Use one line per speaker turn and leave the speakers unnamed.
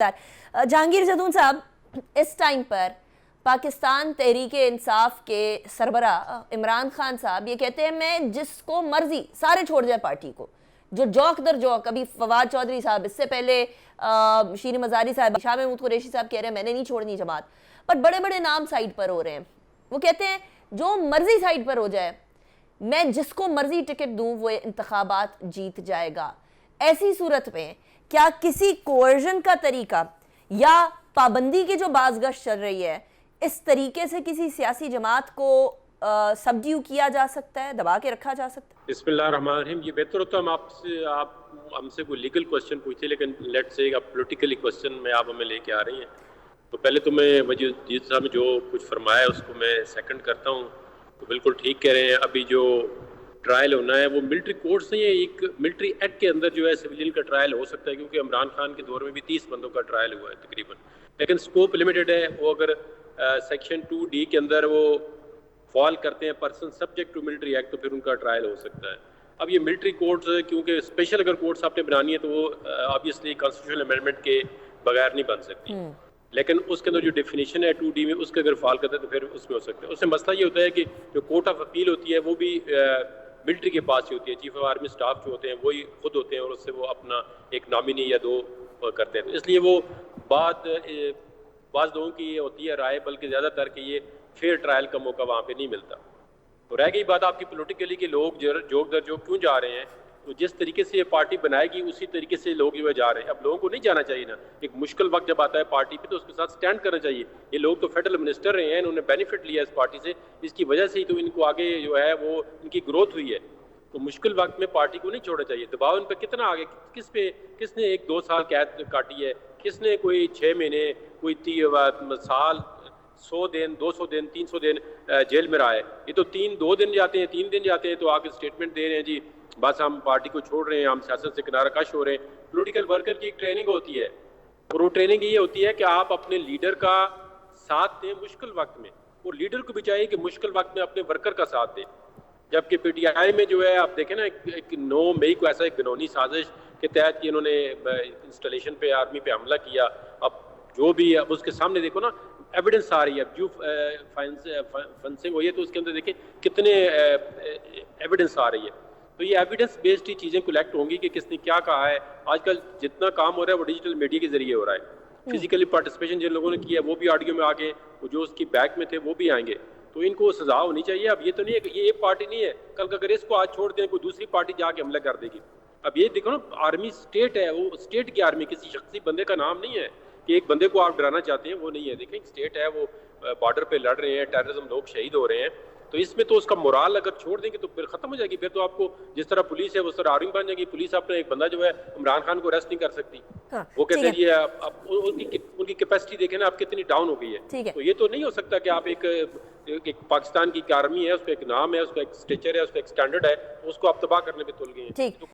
जहांगीर जदून साहब, इस टाइम पर पाकिस्तान तहरीक इंसाफ के सरबराह इमरान खान साहब ये कहते हैं मैं जिसको मर्जी सारे छोड़ जाए पार्टी को, जो जौक दर जौक, अभी फवाद चौधरी साहब, इससे पहले शीरी मजारी साहब, शाह महमूद कुरैशी साहब कह रहे हैं मैंने नहीं छोड़नी जमात, पर बड़े बड़े नाम साइड पर हो रहे हैं। वो कहते हैं जो मर्जी साइड पर हो जाए, मैं जिसको मर्जी टिकट दूं वो इंतखाबात जीत जाएगा। ऐसी सूरत में क्या किसी कोर्जन का तरीका या पाबंदी की जो बाज़गश्त चल रही है, इस तरीके से किसी सियासी जमात को सबड्यू किया जा सकता है, दबा के रखा जा सकता है?
बिस्मिल्लाहिर्रहमानिर्रहीम। ये बेहतर होता हम आप हमसे कोई लीगल क्वेश्चन पूछते, लेकिन लेट्स से आप पॉलिटिकली क्वेश्चन में आप हमें लेके आ रही हैं। तो पहले तो मैं वजीर साहब ने जो कुछ फरमाया उसको मैं सेकंड करता हूँ। तो बिल्कुल ठीक कह रहे हैं। अभी जो ट्रायल होना है वो मिलिट्री कोर्ट से ही, एक मिलिट्री एक्ट के अंदर जो है सिविलियन का ट्रायल हो सकता है, क्योंकि इमरान खान के दौर में भी 30 बंदों का ट्रायल हुआ है तकरीबन, लेकिन स्कोप लिमिटेड है। वो अगर सेक्शन 2D के अंदर वो फॉल करते हैं person subject to military act, तो फिर उनका ट्रायल हो सकता है। अब ये मिलिट्री कोर्ट्स, क्योंकि स्पेशल अगर कोर्ट्स आपने बनानी है तो वो ऑब्वियसली कॉन्स्टिट्यूशनल अमेंडमेंट के बगैर नहीं बन सकती, लेकिन उसके अंदर जो डेफिनेशन है 2D में, उसके अगर फॉल करते हैं तो फिर उसमें हो सकता है। उससे मसला ये होता है कि जो कोर्ट ऑफ अपील होती है वो भी मिलिट्री के पास ही होती है। चीफ ऑफ आर्मी स्टाफ जो होते हैं वही खुद होते हैं और उससे वो अपना एक नॉमिनी या 2 करते हैं। तो इसलिए वो बाज़ लोगों की ये होती है राय, बल्कि ज़्यादातर कि ये फेयर ट्रायल का मौका वहाँ पे नहीं मिलता। तो रह गई बात आपकी पॉलिटिकली कि लोग जोक दर जोक क्यों जा रहे हैं, तो जिस तरीके से ये पार्टी बनाएगी उसी तरीके से लोग जो है जा रहे हैं। अब लोगों को नहीं जाना चाहिए ना, एक मुश्किल वक्त जब आता है पार्टी पे तो उसके साथ स्टैंड करना चाहिए। ये लोग तो फेडरल मिनिस्टर रहे हैं, इन्होंने बेनिफिट लिया इस पार्टी से, इसकी वजह से ही तो इनको आगे जो है वो इनकी ग्रोथ हुई है। तो मुश्किल वक्त में पार्टी को नहीं छोड़ना चाहिए। दबाव इन पर कितना आगे, किसने 1-2 साल कैद काटी है, किसने कोई 6 महीने, कोई साल, 100 दिन, 200 दिन, 300 दिन जेल में रहा है। ये तो 2 दिन जाते हैं, 3 दिन जाते हैं तो आके स्टेटमेंट दे रहे हैं जी बस हम पार्टी को छोड़ रहे हैं, हम सियासत से किनारा कश हो रहे हैं। पॉलिटिकल वर्कर की एक ट्रेनिंग होती है और वो ट्रेनिंग ये होती है कि आप अपने लीडर का साथ दें मुश्किल वक्त में, और लीडर को भी चाहिए कि मुश्किल वक्त में अपने वर्कर का साथ दें। जबकि PTI में जो है आप देखें ना, एक 9 मई को ऐसा एक घिनौनी साजिश के तहत कि इन्होंने इंस्टॉलेशन पे आर्मी पे हमला किया। अब जो भी अब उसके सामने देखो ना एविडेंस आ रही है, जो फेंसिंग हुई है तो उसके अंदर देखें कितने एविडेंस आ रही है। तो ये एविडेंस बेस्ड ही चीज़ें कलेक्ट होंगी कि किसने क्या कहा है। आजकल जितना काम हो रहा है वो डिजिटल मीडिया के जरिए हो रहा है। फिजिकली पार्टिसिपेशन जिन लोगों ने किया वो भी ऑडियो में आ गए, जो उसकी बैक में थे वो भी आएंगे, तो इनको सजा होनी चाहिए। अब ये तो नहीं है कि ये एक पार्टी नहीं है, कल अगर इसको आज छोड़ दें कोई दूसरी पार्टी जाके हमला कर देगी। अब ये देखो ना, आर्मी स्टेट है, वो स्टेट की आर्मी, किसी शख्सी बंदे का नाम नहीं है कि एक बंदे को आप डराना चाहते हैं, वो नहीं है। देखें स्टेट है, वो बॉर्डर पे लड़ रहे हैं, टेररिज्म, लोग शहीद हो रहे हैं। तो इसमें तो उसका मोराल अगर छोड़ देंगे तो फिर खत्म हो जाएगी। फिर तो आपको जिस तरह पुलिस है उस तरह आर्मी बन जाएगी। पुलिस अपना एक बंदा जो है इमरान खान को अरेस्ट नहीं कर सकती। हाँ, वो कहते हैं ये आप उनकी कैपेसिटी देखें ना आप कितनी डाउन हो गई है। तो ये तो नहीं हो सकता कि आप एक पाकिस्तान की आर्मी है, उसका एक नाम है, उसका एक स्ट्रक्चर है, उसका एक स्टैंडर्ड है, उसको आप तबाह करने पे तुल गए हैं।